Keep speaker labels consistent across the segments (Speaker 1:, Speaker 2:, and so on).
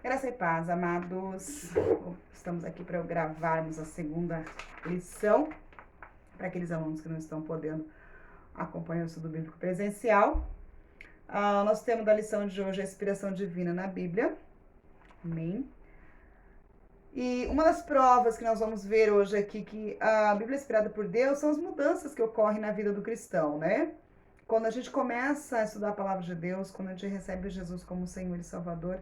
Speaker 1: Graça e paz, amados. Estamos aqui para gravarmos a segunda lição, para aqueles alunos que não estão podendo acompanhar o estudo bíblico presencial. Nosso tema da lição de hoje é a inspiração divina na Bíblia. Amém. E uma das provas que nós vamos ver hoje aqui que a Bíblia é inspirada por Deus são as mudanças que ocorrem na vida do cristão, né? Quando a gente começa a estudar a palavra de Deus, quando a gente recebe Jesus como Senhor e Salvador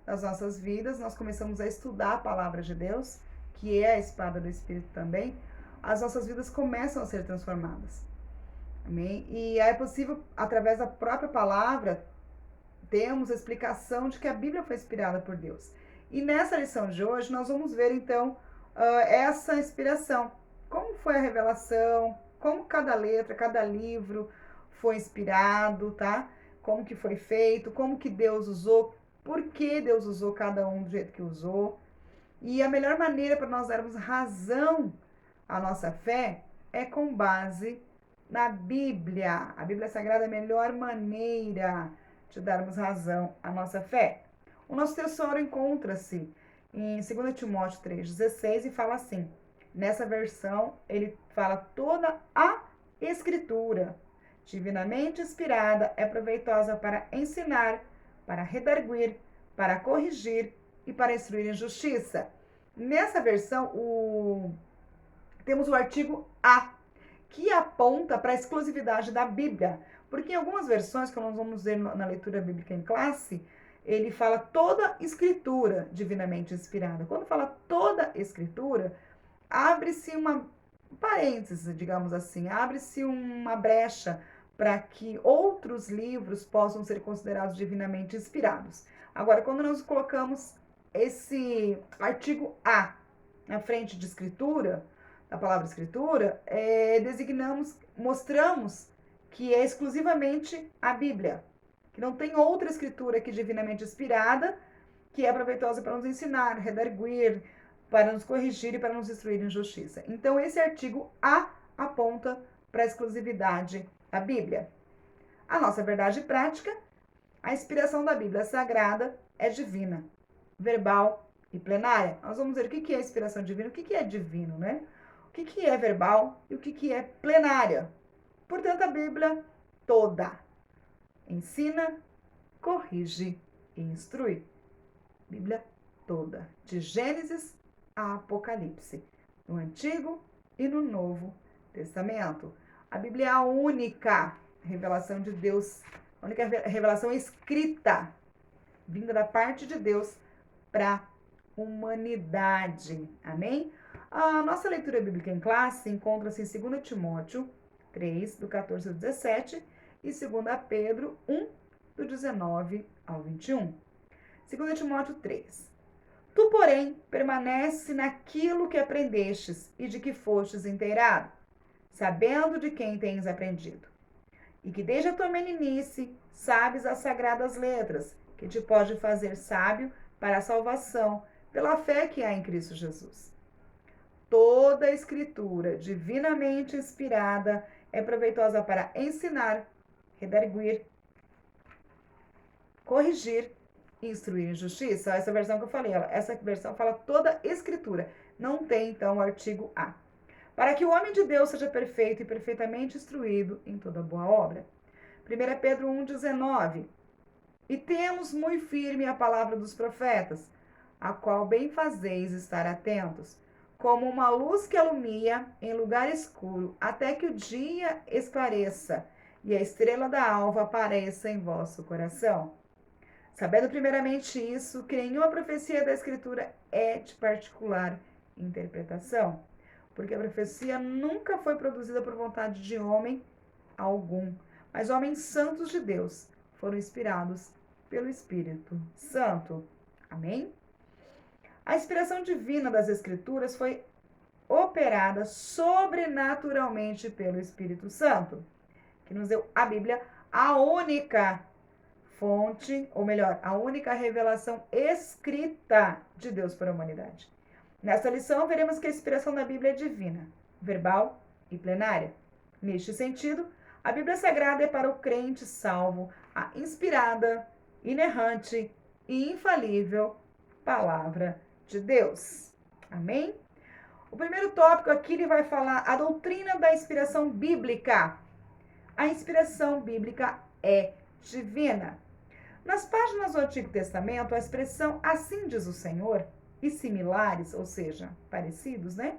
Speaker 1: das nossas vidas, nós começamos a estudar a palavra de Deus, que é a espada do Espírito também, as nossas vidas começam a ser transformadas. Amém? E é possível, através da própria palavra, termos a explicação de que a Bíblia foi inspirada por Deus. E nessa lição de hoje, nós vamos ver, então, essa inspiração. Como foi a revelação, como cada letra, cada livro foi inspirado, tá? Como que foi feito, como que Deus usou, por que Deus usou cada um do jeito que usou. E a melhor maneira para nós darmos razão à nossa fé é com base na Bíblia. A Bíblia Sagrada é a melhor maneira de darmos razão à nossa fé. O nosso tesouro encontra-se em 2 Timóteo 3,16 e fala assim, nessa versão ele fala toda a Escritura, divinamente inspirada, é proveitosa para ensinar, para redarguir, para corrigir e para instruir em justiça. Nessa versão, temos o artigo A, que aponta para a exclusividade da Bíblia. Porque em algumas versões, que nós vamos ver na leitura bíblica em classe, ele fala toda escritura divinamente inspirada. Quando fala toda escritura, abre-se uma parêntese, digamos assim, abre-se uma brecha para que outros livros possam ser considerados divinamente inspirados. Agora, quando nós colocamos esse artigo A na frente de escritura, da palavra escritura, mostramos que é exclusivamente a Bíblia, que não tem outra escritura que divinamente inspirada, que é proveitosa para nos ensinar, redarguir, para nos corrigir e para nos instruir em justiça. Então, esse artigo A aponta para a exclusividade da Bíblia. A nossa verdade prática, a inspiração da Bíblia Sagrada é divina, verbal e plenária. Nós vamos ver o que é inspiração divina, o que é divino, né? O que é verbal e o que é plenária. Portanto, a Bíblia toda ensina, corrige e instrui. Bíblia toda, de Gênesis a Apocalipse, no Antigo e no Novo Testamento. A Bíblia é a única revelação de Deus, a única revelação escrita, vinda da parte de Deus para a humanidade. Amém? A nossa leitura bíblica em classe encontra-se em 2 Timóteo 3, do 14 ao 17, e 2 Pedro 1, do 19 ao 21. 2 Timóteo 3. Tu, porém, permanece naquilo que aprendestes e de que fostes inteirado, sabendo de quem tens aprendido, e que desde a tua meninice sabes as sagradas letras, que te pode fazer sábio para a salvação, pela fé que há em Cristo Jesus. Toda a escritura divinamente inspirada é proveitosa para ensinar, redarguir, corrigir e instruir em justiça. Essa versão que eu falei, essa versão fala toda a escritura. Não tem, então, o artigo A. Para que o homem de Deus seja perfeito e perfeitamente instruído em toda boa obra. 1 Pedro 1,19. E temos muito firme a palavra dos profetas, a qual bem fazeis estar atentos, como uma luz que alumia em lugar escuro, até que o dia esclareça e a estrela da alva apareça em vosso coração. Sabendo primeiramente isso, que nenhuma profecia da Escritura é de particular interpretação, porque a profecia nunca foi produzida por vontade de homem algum, mas homens santos de Deus foram inspirados pelo Espírito Santo. Amém? A inspiração divina das Escrituras foi operada sobrenaturalmente pelo Espírito Santo, que nos deu a Bíblia, a única fonte, ou melhor, a única revelação escrita de Deus para a humanidade. Nesta lição, veremos que a inspiração da Bíblia é divina, verbal e plenária. Neste sentido, a Bíblia Sagrada é para o crente salvo a inspirada, inerrante e infalível palavra de Deus. Amém? O primeiro tópico aqui ele vai falar a doutrina da inspiração bíblica. A inspiração bíblica é divina. Nas páginas do Antigo Testamento, a expressão assim diz o Senhor e similares, ou seja, parecidos, né?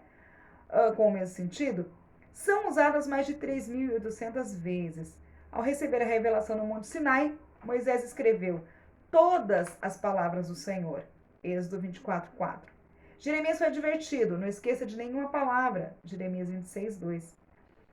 Speaker 1: Com o mesmo sentido, são usadas mais de 3.800 vezes. Ao receber a revelação no Monte Sinai, Moisés escreveu todas as palavras do Senhor. Êxodo 24:4. Jeremias foi advertido, não esqueça de nenhuma palavra. Jeremias 26:2.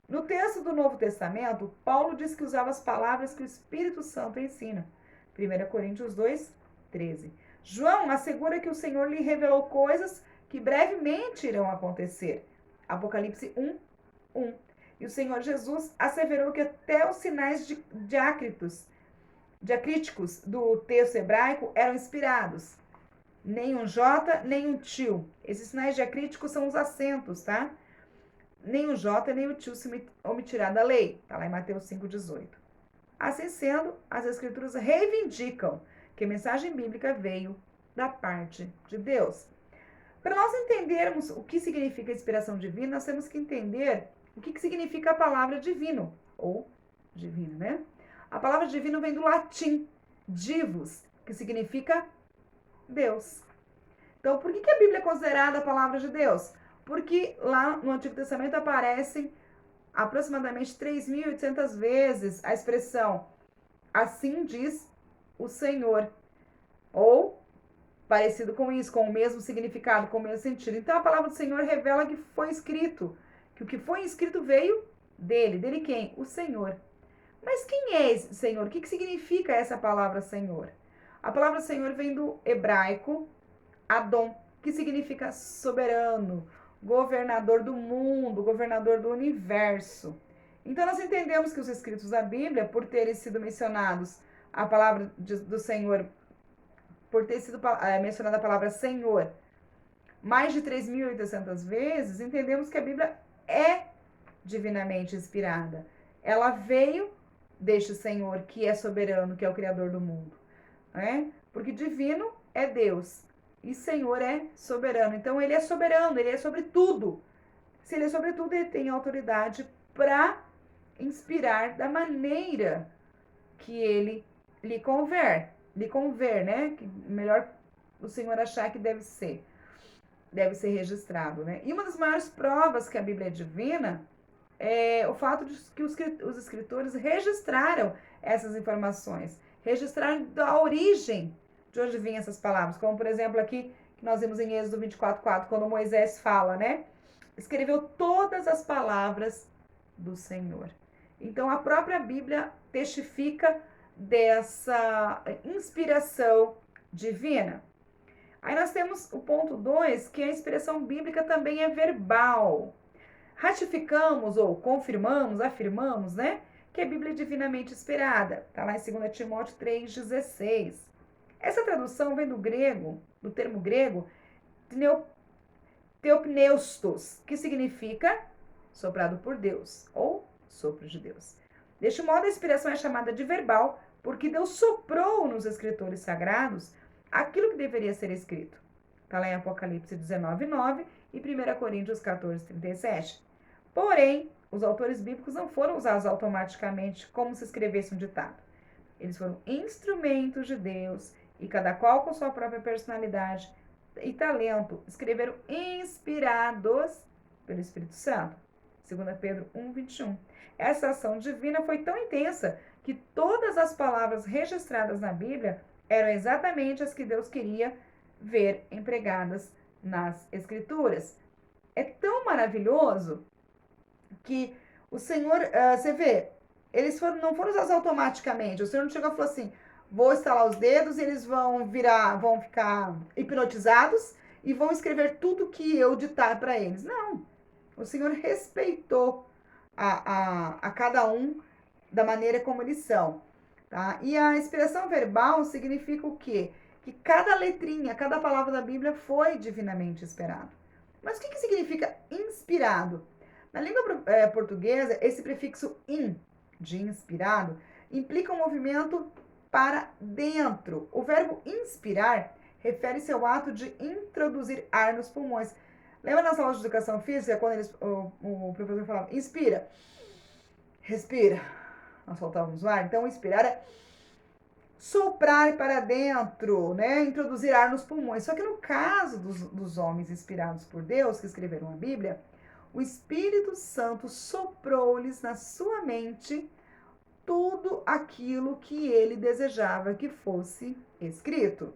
Speaker 1: No texto do Novo Testamento, Paulo diz que usava as palavras que o Espírito Santo ensina. 1 Coríntios 2:13. João assegura que o Senhor lhe revelou coisas que brevemente irão acontecer. Apocalipse 1:1. E o Senhor Jesus asseverou que até os sinais diacríticos do texto hebraico eram inspirados. Nem um J, nem um tio. Esses sinais diacríticos são os acentos, tá? Nem o J, nem o tio se omitirá da lei. Está lá em Mateus 5:18. Assim sendo, as Escrituras reivindicam que a mensagem bíblica veio da parte de Deus. Para nós entendermos o que significa inspiração divina, nós temos que entender o que significa a palavra divino, ou divino, né? A palavra divino vem do latim, divus, que significa Deus. Então, por que a Bíblia é considerada a palavra de Deus? Porque lá no Antigo Testamento aparecem aproximadamente 3.800 vezes a expressão assim diz o Senhor, ou parecido com isso, com o mesmo significado, com o mesmo sentido. Então, a palavra do Senhor revela que foi escrito, que o que foi escrito veio dele. Dele quem? O Senhor. Mas quem é esse Senhor? O que significa essa palavra Senhor? A palavra Senhor vem do hebraico Adon, que significa soberano, governador do mundo, governador do universo. Então, nós entendemos que os escritos da Bíblia, por terem sido mencionados a palavra do Senhor, por ter sido mencionada a palavra Senhor mais de 3.800 vezes, entendemos que a Bíblia é divinamente inspirada. Ela veio deste Senhor que é soberano, que é o Criador do mundo. Né? Porque divino é Deus e Senhor é soberano. Então, ele é soberano, ele é sobre tudo. Se ele é sobre tudo, ele tem autoridade para inspirar da maneira que ele lhe conver, né? Que melhor o Senhor achar que deve ser registrado, né? E uma das maiores provas que a Bíblia é divina é o fato de que os escritores registraram essas informações, registraram a origem de onde vinham essas palavras, como por exemplo aqui que nós vimos em Êxodo 24:4, quando Moisés fala, né? Escreveu todas as palavras do Senhor. Então a própria Bíblia testifica dessa inspiração divina. Aí nós temos o ponto 2, que a inspiração bíblica também é verbal. Ratificamos ou confirmamos, afirmamos, né, que a Bíblia é divinamente inspirada. Está lá em 2 Timóteo 3,16. Essa tradução vem do grego, do termo grego, theopneustos, que significa soprado por Deus, ou sopro de Deus. Deste modo, a inspiração é chamada de verbal, porque Deus soprou nos escritores sagrados aquilo que deveria ser escrito. Está lá em Apocalipse 19:9 e 1 Coríntios 14:37. Porém, os autores bíblicos não foram usados automaticamente como se escrevesse um ditado. Eles foram instrumentos de Deus e cada qual com sua própria personalidade e talento escreveram inspirados pelo Espírito Santo. 2 Pedro 1:21. Essa ação divina foi tão intensa que todas as palavras registradas na Bíblia eram exatamente as que Deus queria ver empregadas nas Escrituras. É tão maravilhoso que o Senhor, você vê, eles não foram usados automaticamente. O Senhor não chegou e falou assim, vou estalar os dedos e eles vão ficar hipnotizados e vão escrever tudo que eu ditar para eles. Não, o Senhor respeitou a cada um da maneira como eles são. Tá? E a inspiração verbal significa o quê? Que cada letrinha, cada palavra da Bíblia foi divinamente inspirado. Mas o que significa inspirado? Na língua portuguesa, esse prefixo in, de inspirado, implica um movimento para dentro. O verbo inspirar refere-se ao ato de introduzir ar nos pulmões. Lembra nas aulas de educação física, quando o professor falava, inspira, respira, nós soltávamos o ar? Então, inspirar é soprar para dentro, né? Introduzir ar nos pulmões. Só que no caso dos homens inspirados por Deus, que escreveram a Bíblia, o Espírito Santo soprou-lhes na sua mente tudo aquilo que ele desejava que fosse escrito,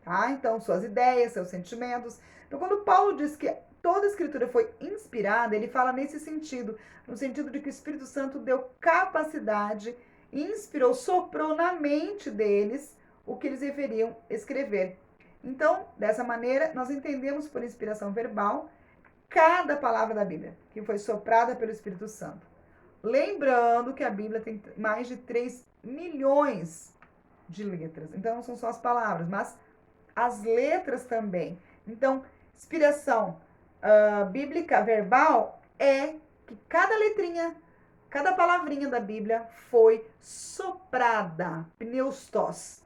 Speaker 1: tá? Então, suas ideias, seus sentimentos. Então, quando Paulo diz que toda a escritura foi inspirada, ele fala nesse sentido, no sentido de que o Espírito Santo deu capacidade, inspirou, soprou na mente deles o que eles deveriam escrever. Então, dessa maneira, nós entendemos por inspiração verbal cada palavra da Bíblia, que foi soprada pelo Espírito Santo. Lembrando que a Bíblia tem mais de 3 milhões de letras. Então, não são só as palavras, mas as letras também. Então, inspiração bíblica verbal é que cada letrinha, cada palavrinha da Bíblia foi soprada, pneustos,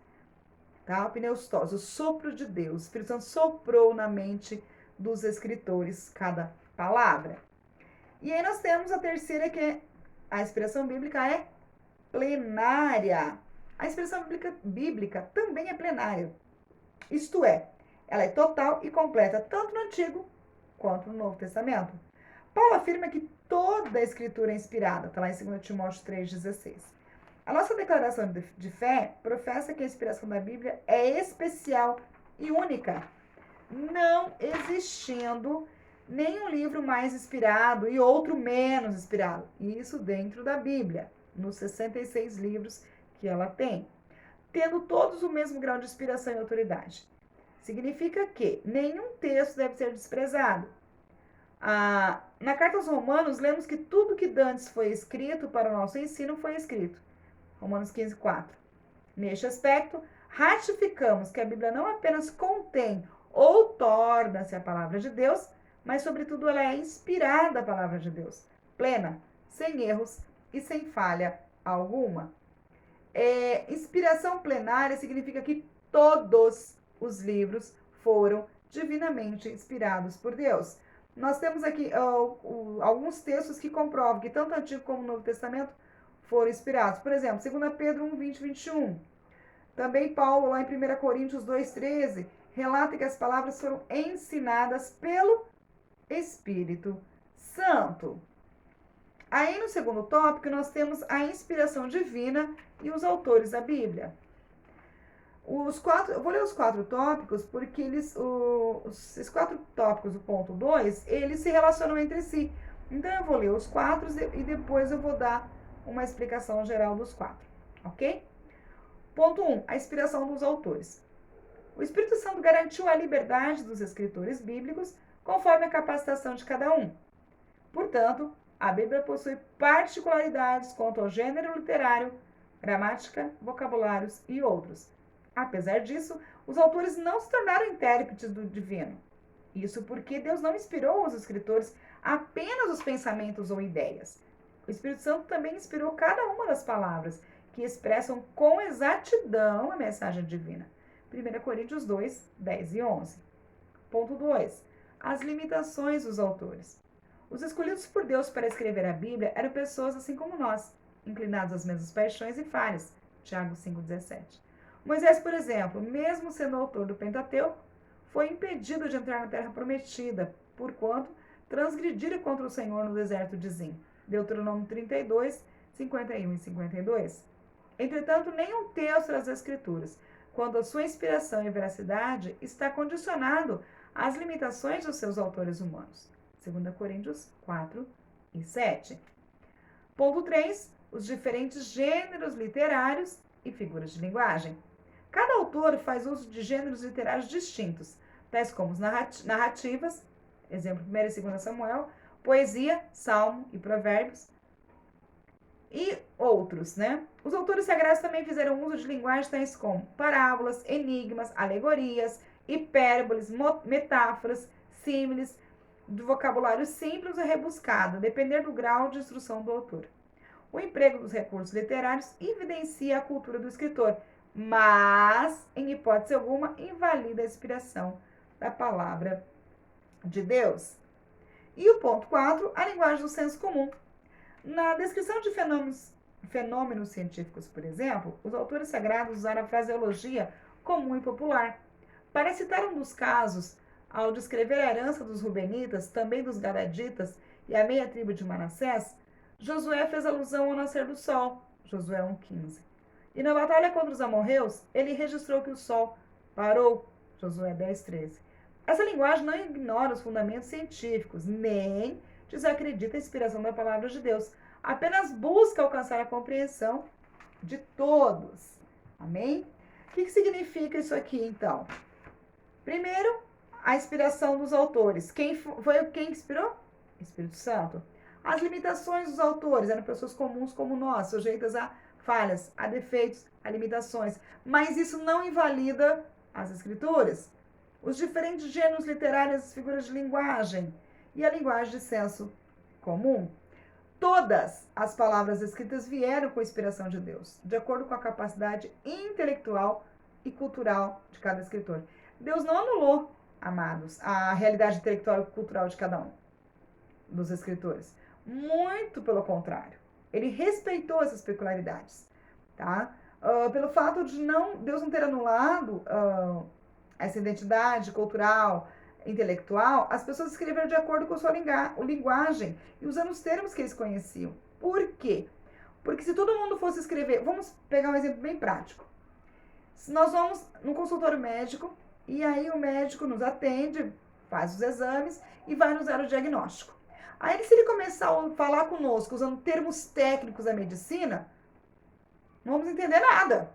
Speaker 1: tá? Pneustos, o sopro de Deus. O Espírito Santo soprou na mente dos escritores cada palavra. E aí nós temos a terceira, que é a inspiração bíblica é plenária. A inspiração bíblica também é plenária. Isto é, ela é total e completa, tanto no Antigo quanto no Novo Testamento. Paulo afirma que toda a Escritura é inspirada, está lá em 2 Timóteo 3,16. A nossa declaração de fé professa que a inspiração da Bíblia é especial e única, não existindo nenhum livro mais inspirado e outro menos inspirado. Isso dentro da Bíblia, nos 66 livros que ela tem, tendo todos o mesmo grau de inspiração e autoridade. Significa que nenhum texto deve ser desprezado. Na carta aos Romanos, lemos que tudo que dantes foi escrito para o nosso ensino foi escrito. Romanos 15:4. Neste aspecto, ratificamos que a Bíblia não apenas contém ou torna-se a palavra de Deus, mas, sobretudo, ela é inspirada a palavra de Deus, plena, sem erros e sem falha alguma. Inspiração plenária significa que todos os livros foram divinamente inspirados por Deus. Nós temos aqui alguns textos que comprovam que tanto o Antigo como o Novo Testamento foram inspirados. Por exemplo, 2 Pedro 1, 20, 21. Também Paulo, lá em 1 Coríntios 2, 13, relata que as palavras foram ensinadas pelo Espírito Santo. Aí, no segundo tópico, nós temos a inspiração divina e os autores da Bíblia. Eu vou ler os 4 tópicos, porque esses 4 tópicos do ponto 2, eles se relacionam entre si. Então, eu vou ler os 4 e depois eu vou dar uma explicação geral dos 4, ok? Ponto 1, a inspiração dos autores. O Espírito Santo garantiu a liberdade dos escritores bíblicos conforme a capacitação de cada um. Portanto, a Bíblia possui particularidades quanto ao gênero literário, gramática, vocabulários e outros. Apesar disso, os autores não se tornaram intérpretes do divino. Isso porque Deus não inspirou aos escritores apenas os pensamentos ou ideias. O Espírito Santo também inspirou cada uma das palavras que expressam com exatidão a mensagem divina. 1 Coríntios 2, 10 e 11. Ponto 2. As limitações dos autores. Os escolhidos por Deus para escrever a Bíblia eram pessoas assim como nós, inclinados às mesmas paixões e falhas. Tiago 5,17. Moisés, por exemplo, mesmo sendo autor do Pentateuco, foi impedido de entrar na terra prometida, porquanto transgredira contra o Senhor no deserto de Zim. Deuteronômio 32, 51 e 52. Entretanto, nenhum texto das Escrituras, quando a sua inspiração e veracidade, está condicionado às limitações dos seus autores humanos. 2 Coríntios 4 e 7. Ponto 3. Os diferentes gêneros literários e figuras de linguagem. Cada autor faz uso de gêneros literários distintos, tais como narrativas, exemplo 1 e 2 Samuel, poesia, salmo e provérbios, e outros, né? Os autores sagrados também fizeram uso de linguagens tais como parábolas, enigmas, alegorias, hipérboles, metáforas, símiles, de vocabulário simples ou rebuscado, depender do grau de instrução do autor. O emprego dos recursos literários evidencia a cultura do escritor, mas, em hipótese alguma, invalida a inspiração da palavra de Deus. E o ponto 4, a linguagem do senso comum. Na descrição de fenômenos científicos, por exemplo, os autores sagrados usaram a fraseologia comum e popular. Para citar um dos casos, ao descrever a herança dos Rubenitas, também dos Gadaditas e a meia tribo de Manassés, Josué fez alusão ao nascer do sol, Josué 1,15. E na batalha contra os amorreus, ele registrou que o sol parou, Josué 10,13. Essa linguagem não ignora os fundamentos científicos, nem desacredita a inspiração da palavra de Deus. Apenas busca alcançar a compreensão de todos. Amém? O que significa isso aqui, então? Primeiro, a inspiração dos autores. Quem inspirou? Espírito Santo. As limitações dos autores eram pessoas comuns como nós, sujeitas a falhas, a defeitos, a limitações. Mas isso não invalida as escrituras. Os diferentes gêneros literários, as figuras de linguagem e a linguagem de senso comum. Todas as palavras escritas vieram com a inspiração de Deus, de acordo com a capacidade intelectual e cultural de cada escritor. Deus não anulou, amados, a realidade intelectual e cultural de cada um dos escritores. Muito pelo contrário. Ele respeitou essas peculiaridades, tá? Pelo fato de Deus não ter anulado essa identidade cultural, intelectual, as pessoas escreveram de acordo com a sua linguagem e usando os termos que eles conheciam. Por quê? Porque se todo mundo fosse escrever... Vamos pegar um exemplo bem prático. Se nós vamos no consultório médico e aí o médico nos atende, faz os exames e vai nos dar o diagnóstico. Aí, se ele começar a falar conosco usando termos técnicos da medicina, não vamos entender nada.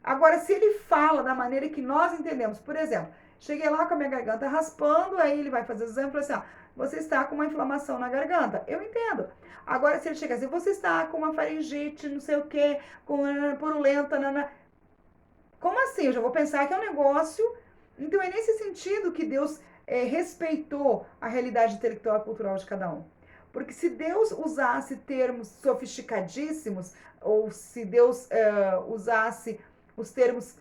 Speaker 1: Agora, se ele fala da maneira que nós entendemos, por exemplo, cheguei lá com a minha garganta raspando, aí ele vai fazer o exame e fala assim, você está com uma inflamação na garganta. Eu entendo. Agora, se ele chegar assim, você está com uma faringite, não sei o quê, com purulenta, como assim? Eu já vou pensar que é um negócio. Então, é nesse sentido que Deus respeitou a realidade intelectual e cultural de cada um. Porque se Deus usasse termos sofisticadíssimos, ou se Deus usasse os termos,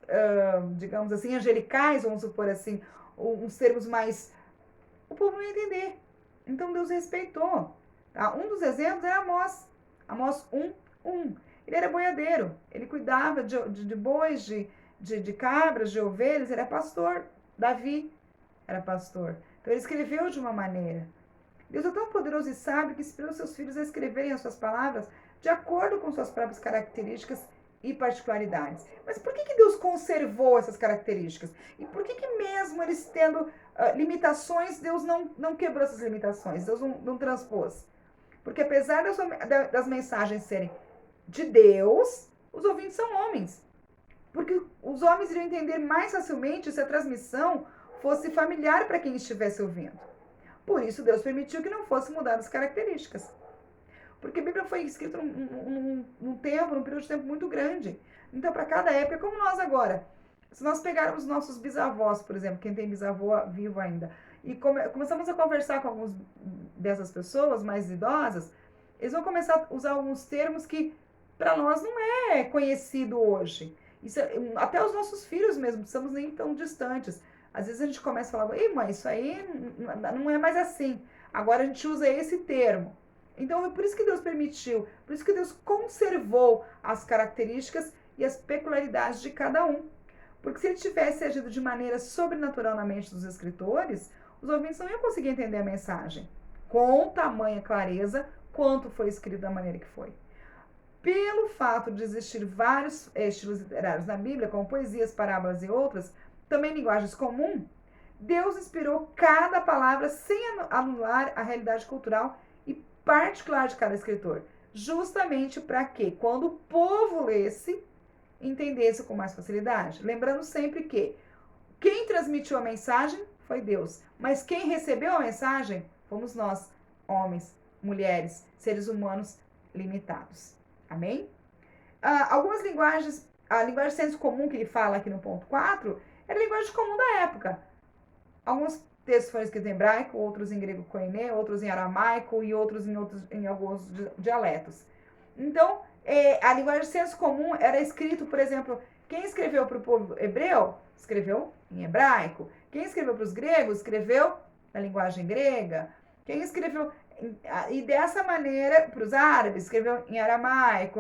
Speaker 1: digamos assim, angelicais, vamos supor assim, uns termos mais... O povo não ia entender. Então, Deus respeitou. Tá? Um dos exemplos é Amós. Amós 1:1. Ele era boiadeiro. Ele cuidava de bois, de cabras, de ovelhas. Ele era pastor. Davi era pastor. Então, ele escreveu de uma maneira. Deus é tão poderoso e sábio que inspirou seus filhos a escreverem as suas palavras de acordo com suas próprias características e particularidades. Mas por que Deus conservou essas características? E por que mesmo eles tendo limitações, Deus não quebrou essas limitações? Deus não transpôs? Porque apesar das mensagens serem de Deus, os ouvintes são homens. Porque os homens iriam entender mais facilmente se a transmissão fosse familiar para quem estivesse ouvindo. Por isso, Deus permitiu que não fossem mudadas as características. Porque a Bíblia foi escrita num período de tempo muito grande. Então, para cada época, como nós agora. Se nós pegarmos nossos bisavós, por exemplo, quem tem bisavô vivo ainda, e começamos a conversar com algumas dessas pessoas mais idosas, eles vão começar a usar alguns termos que para nós não é conhecido hoje. Isso até os nossos filhos mesmo, não estamos nem tão distantes. Às vezes a gente começa a falar, ei mãe, isso aí não é mais assim. Agora a gente usa esse termo. Então é por isso que Deus permitiu, por isso que Deus conservou as características e as peculiaridades de cada um. Porque se ele tivesse agido de maneira sobrenatural na mente dos escritores, os ouvintes não iam conseguir entender a mensagem com tamanha clareza quanto foi escrito da maneira que foi. Pelo fato de existir vários estilos literários na Bíblia, como poesias, parábolas e outras, também linguagens comuns, Deus inspirou cada palavra sem anular a realidade cultural e particular de cada escritor, justamente para que, quando o povo lesse, entendesse com mais facilidade. Lembrando sempre que quem transmitiu a mensagem foi Deus, mas quem recebeu a mensagem fomos nós, homens, mulheres, seres humanos limitados. Amém? Algumas linguagens, a linguagem de senso comum que ele fala aqui no ponto 4, era a linguagem comum da época. Alguns textos foram escritos em hebraico, outros em grego koiné, outros em aramaico e outros em alguns dialetos. Então, A linguagem de senso comum era escrito, por exemplo, quem escreveu para o povo hebreu, escreveu em hebraico. Quem escreveu para os gregos, escreveu na linguagem grega. Quem escreveu... E dessa maneira, para os árabes, escreveu em aramaico,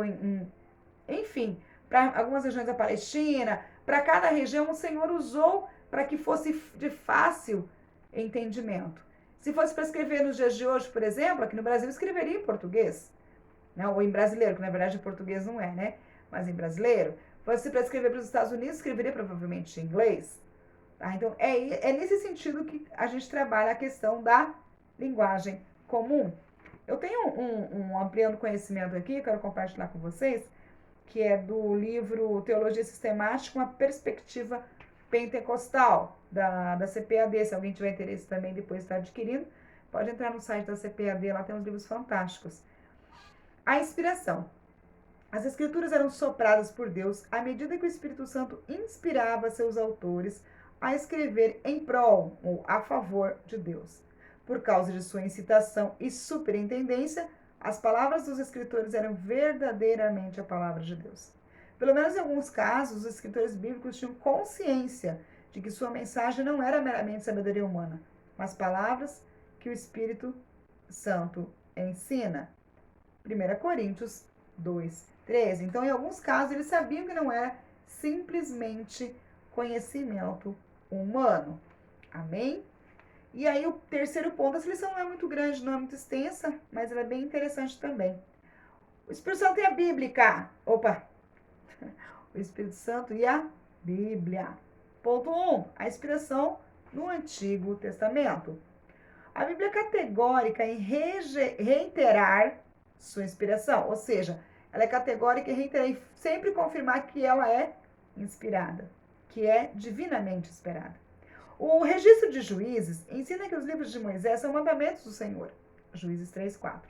Speaker 1: enfim, para algumas regiões da Palestina. Para cada região, o Senhor usou para que fosse de fácil entendimento. Se fosse para escrever nos dias de hoje, por exemplo, aqui no Brasil, escreveria em português. Não, ou em brasileiro, que na verdade em português não é, né? Mas em brasileiro. Fosse para escrever para os Estados Unidos, escreveria provavelmente em inglês. Tá? Então, é nesse sentido que a gente trabalha a questão da linguagem comum. Eu tenho um ampliando conhecimento aqui, quero compartilhar com vocês, que é do livro Teologia Sistemática, uma perspectiva pentecostal, da CPAD. Se alguém tiver interesse também depois está adquirindo, pode entrar no site da CPAD, lá tem uns livros fantásticos. A inspiração. As escrituras eram sopradas por Deus à medida que o Espírito Santo inspirava seus autores a escrever em prol ou a favor de Deus. Por causa de sua incitação e superintendência, as palavras dos escritores eram verdadeiramente a palavra de Deus. Pelo menos em alguns casos, os escritores bíblicos tinham consciência de que sua mensagem não era meramente sabedoria humana, mas palavras que o Espírito Santo ensina. 1 Coríntios 2:13. Então, em alguns casos, eles sabiam que não era simplesmente conhecimento humano. Amém? E aí, o terceiro ponto, essa lição não é muito grande, não é muito extensa, mas ela é bem interessante também. O Espírito Santo e a Bíblia. Opa! O Espírito Santo e a Bíblia. Ponto 1. A inspiração no Antigo Testamento. A Bíblia é categórica em reiterar sua inspiração, ou seja, ela é categórica em reiterar e sempre confirmar que ela é inspirada, que é divinamente inspirada. O registro de Juízes ensina que os livros de Moisés são mandamentos do Senhor, Juízes 3:4.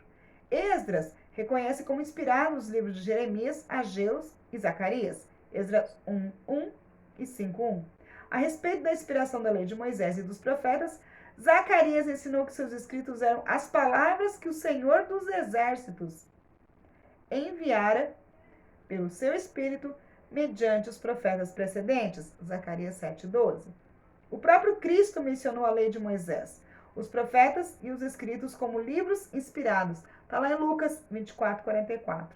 Speaker 1: Esdras reconhece como inspirados os livros de Jeremias, Ageu e Zacarias, Esdras 1:1 e 5:1. A respeito da inspiração da lei de Moisés e dos profetas, Zacarias ensinou que seus escritos eram as palavras que o Senhor dos Exércitos enviara pelo seu Espírito mediante os profetas precedentes. Zacarias 7:12. O próprio Cristo mencionou a lei de Moisés, os profetas e os escritos como livros inspirados. Está lá em Lucas 24:44.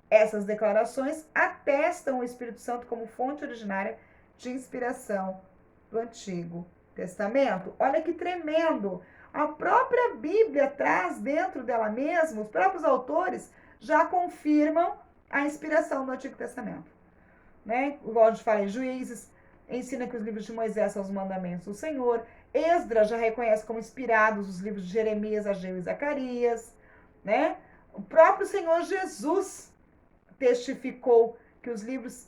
Speaker 1: Essas declarações atestam o Espírito Santo como fonte originária de inspiração do Antigo Testamento. Olha que tremendo! A própria Bíblia traz dentro dela mesma, os próprios autores já confirmam a inspiração do Antigo Testamento. Né? Igual a gente fala em Juízes, ensina que os livros de Moisés são os mandamentos do Senhor. Esdras já reconhece como inspirados os livros de Jeremias, Ageu e Zacarias. Né? O próprio Senhor Jesus testificou que os livros,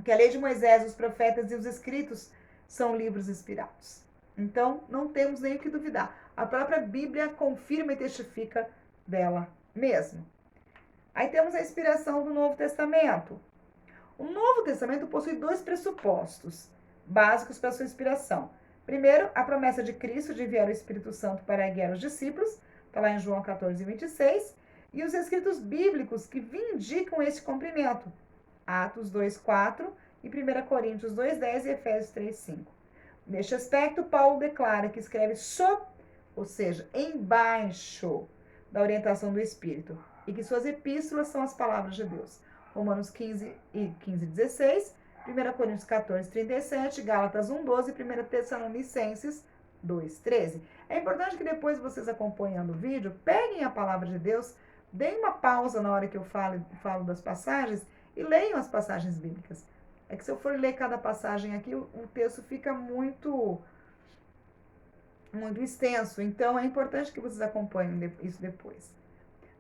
Speaker 1: que a lei de Moisés, os profetas e os escritos são livros inspirados. Então, não temos nem o que duvidar. A própria Bíblia confirma e testifica dela mesma. Aí temos a inspiração do Novo Testamento. O Novo Testamento possui dois pressupostos básicos para sua inspiração. Primeiro, a promessa de Cristo de enviar o Espírito Santo para guiar os discípulos, está lá em João 14:26, e os escritos bíblicos que vindicam esse cumprimento, Atos 2:4 e 1 Coríntios 2:10 e Efésios 3:5. Neste aspecto, Paulo declara que escreve ou seja, embaixo da orientação do Espírito, e que suas epístolas são as palavras de Deus. Romanos 15:16, 1 Coríntios 14:37, Gálatas 1:12 e 1 Tessalonicenses 2:13. É importante que depois vocês acompanhando o vídeo, peguem a palavra de Deus, deem uma pausa na hora que eu falo das passagens e leiam as passagens bíblicas. É que se eu for ler cada passagem aqui, o texto fica muito extenso. Então, é importante que vocês acompanhem isso depois.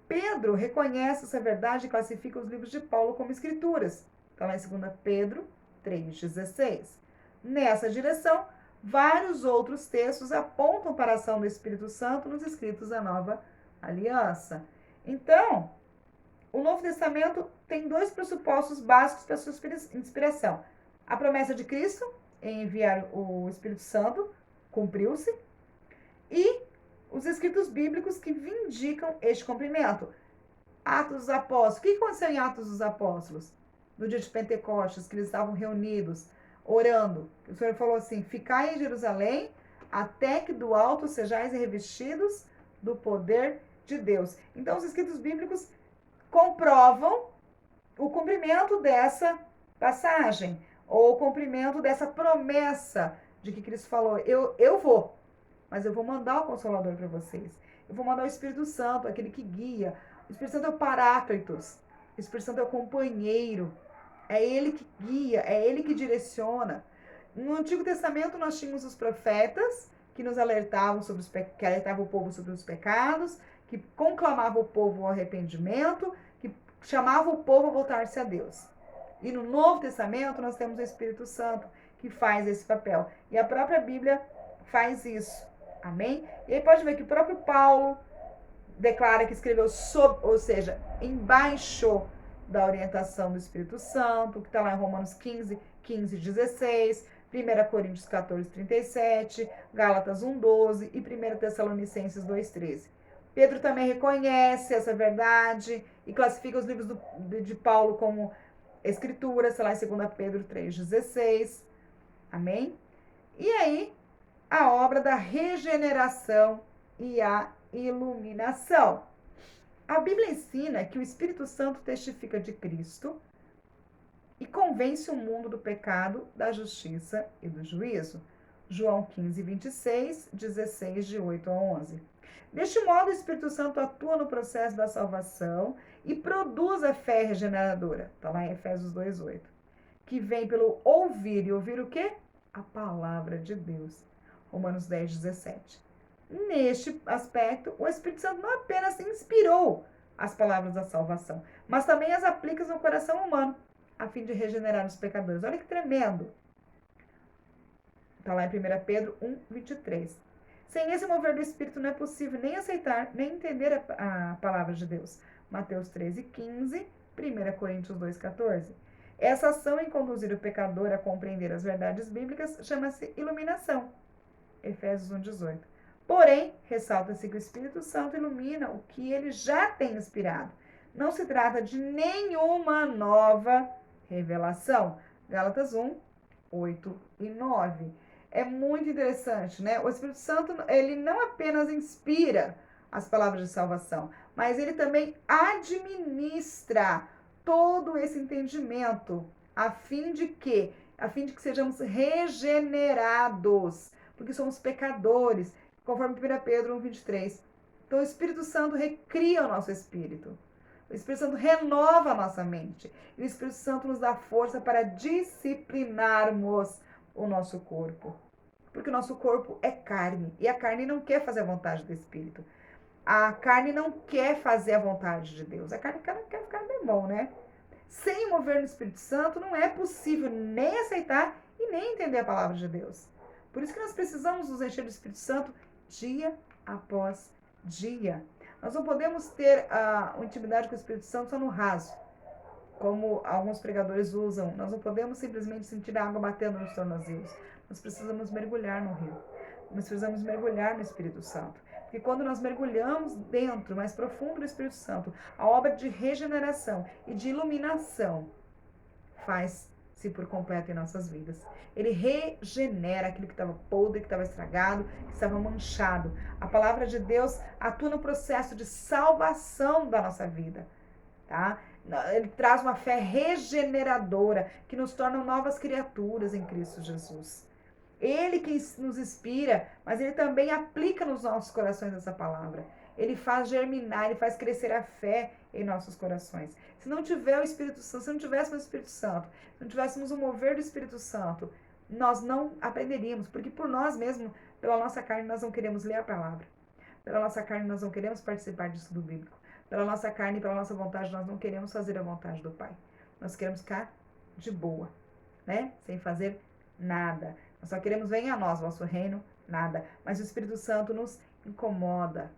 Speaker 1: Pedro reconhece essa verdade e classifica os livros de Paulo como escrituras. Está lá em 2 Pedro 3:16. Nessa direção, vários outros textos apontam para a ação do Espírito Santo nos escritos da Nova Aliança. Então, o Novo Testamento tem dois pressupostos básicos para a sua inspiração. A promessa de Cristo em enviar o Espírito Santo cumpriu-se, e os escritos bíblicos que vindicam este cumprimento. Atos dos Apóstolos. O que aconteceu em Atos dos Apóstolos? No dia de Pentecostes, que eles estavam reunidos, orando. O Senhor falou assim: ficai em Jerusalém, até que do alto sejais revestidos do poder de Deus. Então, os escritos bíblicos comprovam o cumprimento dessa passagem, ou o cumprimento dessa promessa de que Cristo falou: eu vou, mas eu vou mandar o Consolador para vocês. Eu vou mandar o Espírito Santo, aquele que guia. O Espírito Santo é o Paráclitos. O Espírito Santo é o companheiro. É ele que guia, é ele que direciona. No Antigo Testamento nós tínhamos os profetas que nos alertavam sobre que alertavam o povo sobre os pecados, que conclamavam o povo ao arrependimento, que chamavam o povo a voltar-se a Deus. E no Novo Testamento nós temos o Espírito Santo que faz esse papel. E a própria Bíblia faz isso. Amém? E aí pode ver que o próprio Paulo declara que escreveu ou seja, embaixo da orientação do Espírito Santo, que está lá em Romanos 15, 16, 1 Coríntios 14, 37, Gálatas 1, 12 e 1 Tessalonicenses 2, 13. Pedro também reconhece essa verdade e classifica os livros de Paulo como escrituras, sei lá, em 2 Pedro 3, 16. Amém? E aí, a obra da regeneração e a iluminação. A Bíblia ensina que o Espírito Santo testifica de Cristo e convence o mundo do pecado, da justiça e do juízo. João 15, 26, 16, de 8 a 11. Deste modo, o Espírito Santo atua no processo da salvação e produz a fé regeneradora. Está lá em Efésios 2, 8. Que vem pelo ouvir. E ouvir o quê? A palavra de Deus. Romanos 10, 17. Neste aspecto, o Espírito Santo não apenas inspirou as palavras da salvação, mas também as aplica no coração humano, a fim de regenerar os pecadores. Olha que tremendo. Está lá em 1 Pedro 1, 23. Sem esse mover do Espírito não é possível nem aceitar, nem entender a palavra de Deus. Mateus 13, 15, 1 Coríntios 2, 14. Essa ação em conduzir o pecador a compreender as verdades bíblicas chama-se iluminação. Efésios 1, 18. Porém, ressalta-se que o Espírito Santo ilumina o que ele já tem inspirado. Não se trata de nenhuma nova revelação. Gálatas 1, 8 e 9. É muito interessante, né? O Espírito Santo, ele não apenas inspira as palavras de salvação, mas ele também administra todo esse entendimento, a fim de que sejamos regenerados, porque somos pecadores, conforme 1 Pedro 1, 23. Então, o Espírito Santo recria o nosso espírito. O Espírito Santo renova a nossa mente. E o Espírito Santo nos dá força para disciplinarmos o nosso corpo. Porque o nosso corpo é carne. E a carne não quer fazer a vontade do Espírito. A carne não quer fazer a vontade de Deus. A carne quer ficar bem bom, né? Sem mover no Espírito Santo, não é possível nem aceitar e nem entender a palavra de Deus. Por isso que nós precisamos nos encher do Espírito Santo dia após dia. Nós não podemos ter uma intimidade com o Espírito Santo só no raso, como alguns pregadores usam. Nós não podemos simplesmente sentir a água batendo nos tornozelos. Nós precisamos mergulhar no rio. Nós precisamos mergulhar no Espírito Santo. Porque quando nós mergulhamos dentro, mais profundo do Espírito Santo, a obra de regeneração e de iluminação faz-se por completo em nossas vidas. Ele regenera aquilo que estava podre, que estava estragado, que estava manchado. A palavra de Deus atua no processo de salvação da nossa vida, tá? Ele traz uma fé regeneradora que nos torna novas criaturas em Cristo Jesus. Ele que nos inspira, mas ele também aplica nos nossos corações essa palavra. Ele faz germinar, ele faz crescer a fé em nossos corações. Se não tiver o Espírito Santo, se não tivéssemos o Espírito Santo, se não tivéssemos o mover do Espírito Santo, nós não aprenderíamos, porque por nós mesmos, pela nossa carne, nós não queremos ler a palavra. Pela nossa carne, nós não queremos participar de estudo bíblico. Pela nossa carne e pela nossa vontade, nós não queremos fazer a vontade do Pai. Nós queremos ficar de boa, né? Sem fazer nada. Nós só queremos, venha a nós, vosso reino, nada. Mas o Espírito Santo nos incomoda.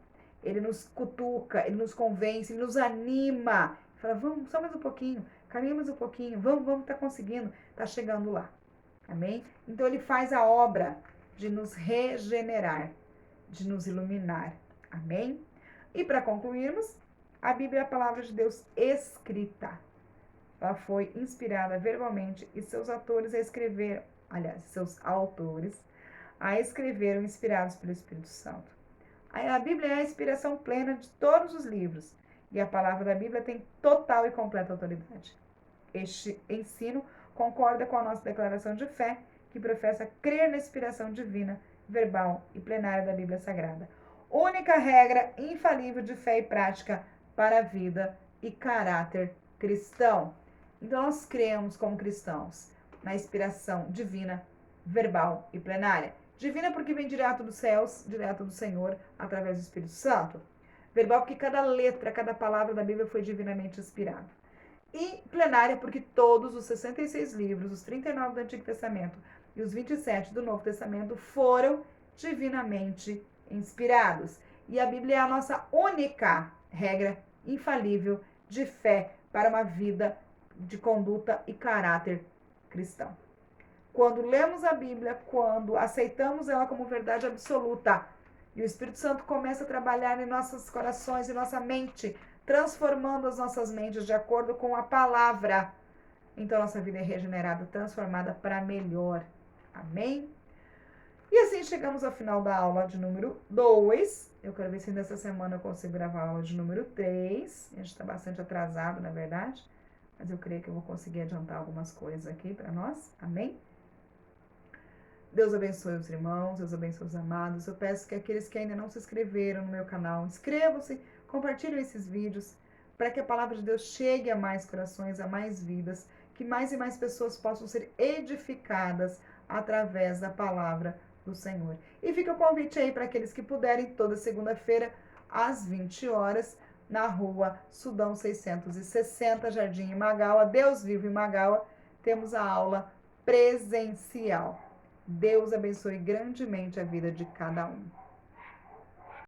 Speaker 1: Ele nos cutuca, ele nos convence, ele nos anima. Fala, vamos, só mais um pouquinho, caminha mais um pouquinho, vamos, tá conseguindo, tá chegando lá. Amém? Então ele faz a obra de nos regenerar, de nos iluminar. Amém? E para concluirmos, A Bíblia é a palavra de Deus escrita. Ela foi inspirada verbalmente e seus autores a escreveram inspirados pelo Espírito Santo. A Bíblia é a inspiração plena de todos os livros e a palavra da Bíblia tem total e completa autoridade. Este ensino concorda com a nossa declaração de fé, que professa crer na inspiração divina, verbal e plenária da Bíblia Sagrada. Única regra infalível de fé e prática para a vida e caráter cristão. Então, nós cremos como cristãos na inspiração divina, verbal e plenária. Divina porque vem direto dos céus, direto do Senhor, através do Espírito Santo. Verbal porque cada letra, cada palavra da Bíblia foi divinamente inspirada. E plenária porque todos os 66 livros, os 39 do Antigo Testamento e os 27 do Novo Testamento foram divinamente inspirados. E a Bíblia é a nossa única regra infalível de fé para uma vida de conduta e caráter cristão. Quando lemos a Bíblia, quando aceitamos ela como verdade absoluta, e o Espírito Santo começa a trabalhar em nossos corações e nossa mente, transformando as nossas mentes de acordo com a palavra, então nossa vida é regenerada, transformada para melhor. Amém? E assim chegamos ao final da aula de número 2. Eu quero ver se nessa semana eu consigo gravar a aula de número 3. A gente está bastante atrasado, na verdade, mas eu creio que eu vou conseguir adiantar algumas coisas aqui para nós. Amém? Deus abençoe os irmãos, Deus abençoe os amados. Eu peço que aqueles que ainda não se inscreveram no meu canal, inscrevam-se, compartilhem esses vídeos, para que a palavra de Deus chegue a mais corações, a mais vidas, que mais e mais pessoas possam ser edificadas através da palavra do Senhor. E fica o convite aí para aqueles que puderem, toda segunda-feira, às 20 horas, na rua Sudão 660, Jardim Imagawa, Deus Vivo Imagawa, temos a aula presencial. Deus abençoe grandemente a vida de cada um.